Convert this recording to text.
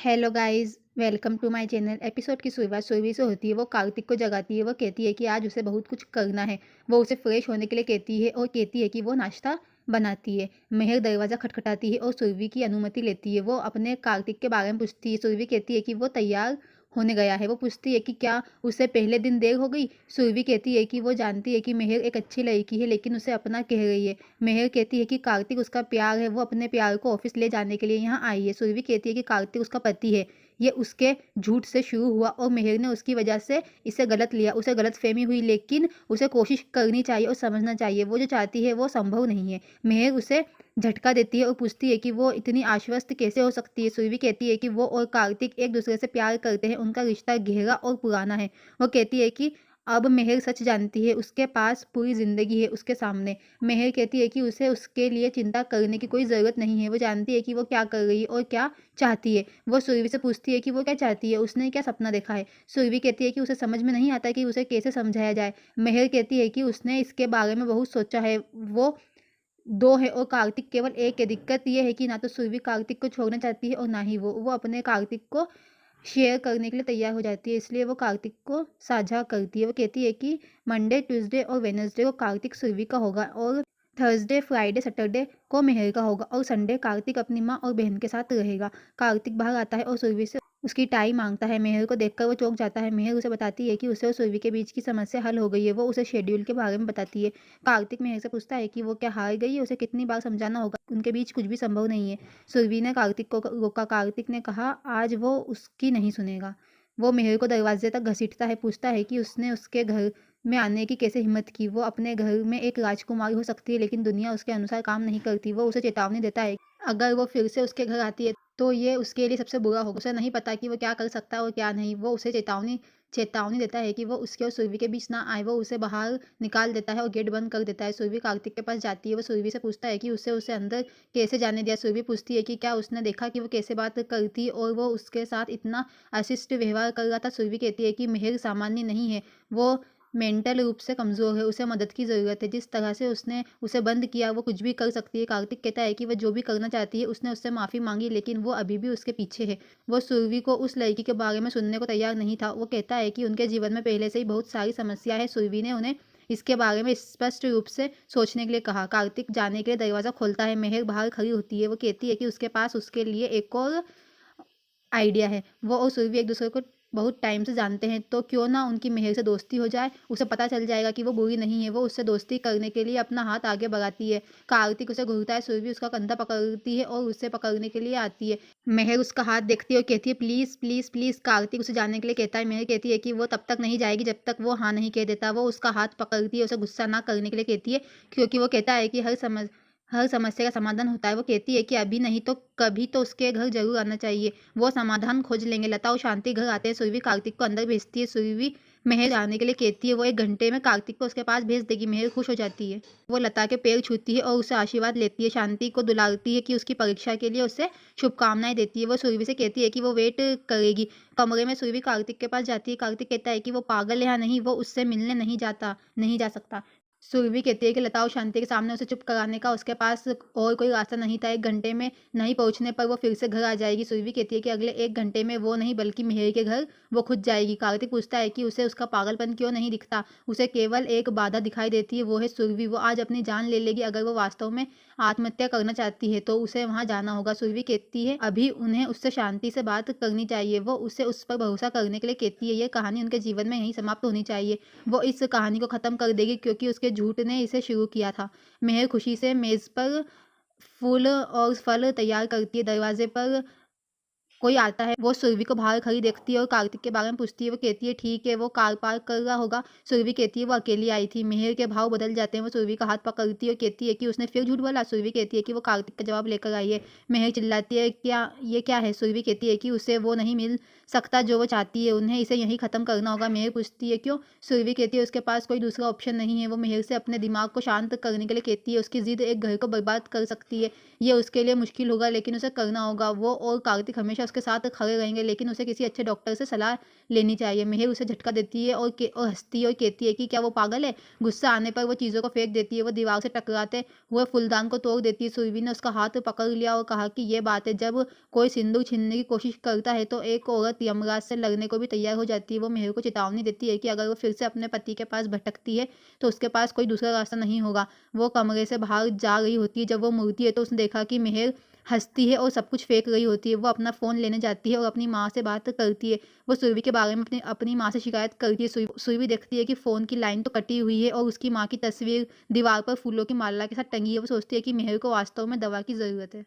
Hello guys, welcome to my channel. Episode की शुरुआत सुरभि से होती है। वो कार्तिक को जगाती है। वो कहती है कि आज उसे बहुत कुछ करना है। वो उसे फ्रेश होने के लिए कहती है और कहती है कि वो नाश्ता बनाती है। मेहर दरवाज़ा खटखटाती है और सुरभि की अनुमति लेती है। वो अपने कार्तिक के बारे में पूछती है। सुरभि कहती है कि वो तैयार होने गया है। वो पूछती है कि क्या उसे पहले दिन देर हो गई। सुरभि कहती है कि वो जानती है कि मेहर एक अच्छी लड़की है, लेकिन उसे अपना कह रही है। मेहर कहती है कि कार्तिक उसका प्यार है। वो अपने प्यार को ऑफिस ले जाने के लिए यहाँ आई है। सुरभि कहती है कि कार्तिक उसका पति है। ये उसके झूठ से शुरू हुआ और मेहर ने उसकी वजह से इसे गलत लिया। उसे गलतफहमी हुई, लेकिन उसे कोशिश करनी चाहिए और समझना चाहिए। वो जो चाहती है वो संभव नहीं है। मेहर उसे झटका देती है और पूछती है कि वो इतनी आश्वस्त कैसे हो सकती है। सुरभि कहती है कि वो और कार्तिक एक दूसरे से प्यार करते हैं। उनका रिश्ता गहरा और पुराना है। वो कहती है कि अब मेहर सच जानती है। उसके पास पूरी जिंदगी है उसके सामने। मेहर कहती है कि उसे उसके लिए चिंता करने की कोई ज़रूरत नहीं है। वो जानती है कि वो क्या कर रही है और क्या चाहती है। वो सुरभि से पूछती है कि वो क्या चाहती है, उसने क्या सपना देखा है। सुरभि कहती है कि उसे समझ में नहीं आता कि उसे कैसे समझाया जाए। मेहर कहती है कि उसने इसके बारे में बहुत सोचा है। वो दो है और कार्तिक केवल एक है। दिक्कत ये है कि ना तो सुरभि कार्तिक को छोड़ना चाहती है और ना ही वो अपने कार्तिक को शेयर करने के लिए तैयार हो जाती है। इसलिए वो कार्तिक को साझा करती है। वो कहती है कि मंडे, ट्यूसडे और वेडनेसडे को कार्तिक सुरभि का होगा और थर्सडे, फ्राइडे, सैटरडे को मेहर का होगा और संडे कार्तिक अपनी माँ और बहन के साथ रहेगा। कार्तिक बाहर आता है और सुरभि से उसकी टाई मांगता है। मेहर को देखकर वो चौंक जाता है। मेहर उसे बताती है कि उसे और सुरभि के बीच की समस्या हल हो गई है। वो उसे शेड्यूल के बारे में बताती है। कार्तिक मेहर से पूछता है कि वो क्या हार गई है, उसे कितनी बार समझाना होगा। उनके बीच कुछ भी संभव नहीं है। सुरभि ने कार्तिक को रोका। कार्तिक ने कहा आज वो उसकी नहीं सुनेगा। वो मेहर को दरवाजे तक घसीटता है। पूछता है कि उसने उसके घर में आने की कैसे हिम्मत की। वो अपने घर में एक राजकुमारी हो सकती है, लेकिन दुनिया उसके अनुसार काम नहीं करती। वो उसे चेतावनी देता है अगर वो फिर से उसके घर आती है तो ये उसके लिए सबसे बुरा होगा। उसे नहीं पता कि वो क्या कर सकता है और क्या नहीं। वो उसे चेतावनी चेतावनी देता है कि वो उसके और सुरभि के बीच ना आए। वो उसे बाहर निकाल देता है और गेट बंद कर देता है। सुरभि कार्तिक के पास जाती है। वो सुरभि से पूछता है कि उसे अंदर कैसे जाने दिया। सुरभि पूछती है कि क्या उसने देखा कि वो कैसे बात करती और वो उसके साथ इतना अशिष्ट व्यवहार कर रहा था। सुरभि कहती है कि मेहर सामान्य नहीं है। वो मेंटल रूप से कमज़ोर है। उसे मदद की ज़रूरत है। जिस तरह से उसने उसे बंद किया वो कुछ भी कर सकती है। कार्तिक कहता है कि वह जो भी करना चाहती है। उसने उससे माफ़ी मांगी, लेकिन वो अभी भी उसके पीछे है। वो सुरभि को उस लड़की के बारे में सुनने को तैयार नहीं था। वो कहता है कि उनके जीवन में पहले से ही बहुत सारी समस्या है। सुरभि ने उन्हें इसके बारे में स्पष्ट रूप से सोचने के लिए कहा। कार्तिक जाने के लिए दरवाज़ा खोलता है। मेहर बाहर खड़ी होती है। वो कहती है कि उसके पास उसके लिए एक और आइडिया है। वो और सुरभि एक दूसरे को बहुत टाइम से जानते हैं, तो क्यों ना उनकी मेहर से दोस्ती हो जाए। उसे पता चल जाएगा कि वो बुरी नहीं है। वो उससे दोस्ती करने के लिए अपना हाथ आगे बढ़ाती है। कार्तिक उसे घूरता है। सुरभि उसका कंधा पकड़ती है और उसे पकड़ने के लिए आती है। मेहर उसका हाथ देखती है और कहती है प्लीज़ प्लीज़ प्लीज़। कार्तिक उसे जाने के लिए कहता है। मेहर कहती है कि वो तब तक नहीं जाएगी जब तक वो हाँ नहीं कह देता। वो उसका हाथ पकड़ती है। उसे गुस्सा ना करने के लिए कहती है, क्योंकि वो कहता है कि हर समस्या का समाधान होता है। वो कहती है कि अभी नहीं तो कभी तो उसके घर ज़रूर आना चाहिए। वो समाधान खोज लेंगे। लता और शांति घर आते हैं। सुरभि कार्तिक को अंदर भेजती है। सुरभि मेहर जाने के लिए कहती है। वो 1 घंटे में कार्तिक को उसके पास भेज देगी। मेहर खुश हो जाती है। वो लता के पैर छूती है और उसे आशीर्वाद लेती है। शांति को दुलारती है कि उसकी परीक्षा के लिए उसे शुभकामनाएं देती है। वो सुरभि से कहती है कि वो वेट करेगी। कमरे में सुरभि कार्तिक के पास जाती है। कार्तिक कहता है कि वो पागल है या नहीं, वो उससे मिलने नहीं जा सकता। सुरभि कहती है कि लता और शांति के सामने उसे चुप कराने का उसके पास और कोई रास्ता नहीं था। 1 घंटे में नहीं पहुंचने पर वो फिर से घर आ जाएगी। सुरभि कहती है कि अगले 1 घंटे में वो नहीं बल्कि मेहर के घर वो खुद जाएगी। कार्तिक पूछता है कि उसे उसका पागलपन क्यों नहीं दिखता। उसे केवल एक बाधा दिखाई देती है, वो है सुरभि। वो आज अपनी जान ले लेगी। अगर वो वास्तव में आत्महत्या करना चाहती है तो उसे वहां जाना होगा। सुरभि कहती है अभी उन्हें उससे शांति से बात करनी चाहिए। वो उसे उस पर भरोसा करने के लिए कहती है। ये कहानी उनके जीवन में यहीं समाप्त होनी चाहिए। वो इस कहानी को ख़त्म कर देगी क्योंकि उसके झूठ ने इसे शुरू किया था। मेहर खुशी से मेज़ पर फूल और फल तैयार करती है। दरवाजे पर कोई आता है। वो सुरभि को बाहर खड़ी देखती है और कार्तिक के बारे में पूछती है। वो कहती है ठीक है, वो कार पार्क कर रहा होगा। सुरभि कहती है वो अकेली आई थी। मेहर के भाव बदल जाते हैं। वो सुरभि का हाथ पकड़ती है और कहती है कि उसने फिर झूठ बोला। सुरभि कहती है कि वो कार्तिक का जवाब लेकर आई है। मेहर चिल्लाती है क्या है। सुरभि कहती है कि उसे वो नहीं मिल सकता जो वो चाहती है। उन्हें इसे यहीं ख़त्म करना होगा। मेहर पूछती है क्यों। सुरभि कहती है उसके पास कोई दूसरा ऑप्शन नहीं है। वो मेहर से अपने दिमाग को शांत करने के लिए कहती है। उसकी जिद एक घर को बर्बाद कर सकती है। ये उसके लिए मुश्किल होगा, लेकिन उसे करना होगा। वो और कार्तिक हमेशा उसके साथ खड़े रहेंगे, लेकिन उसे किसी अच्छे डॉक्टर से सलाह लेनी चाहिए। मिहिर उसे झटका देती है और हँसती है और कहती है कि क्या वो पागल है? गुस्सा आने पर वो चीज़ों को फेंक देती है। वो दीवार से टकराते हुए फूलदान को तोड़ देती है। सुरभि ने उसका हाथ पकड़ लिया और कहा कि ये बात है, जब कोई सिंदूर छीनने की कोशिश करता है तो एक औरत यमराज से लड़ने को भी तैयार हो जाती है। वो मिहिर को चेतावनी देती है कि अगर वो फिर से अपने पति के पास भटकती है तो उसके पास कोई दूसरा रास्ता नहीं होगा। वो कमरे से बाहर जा रही होती है। जब वो मुड़ती है तो उसने देखा कि मिहिर हँसती है और सब कुछ फेंक रही होती है। वो अपना फ़ोन लेने जाती है और अपनी माँ से बात करती है। वो सुरभि के बारे में अपनी अपनी माँ से शिकायत करती है। सुरभि देखती है कि फ़ोन की लाइन तो कटी हुई है और उसकी माँ की तस्वीर दीवार पर फूलों की माला के साथ टंगी है। वो सोचती है कि मिहिर को वास्तव में दवा की ज़रूरत है।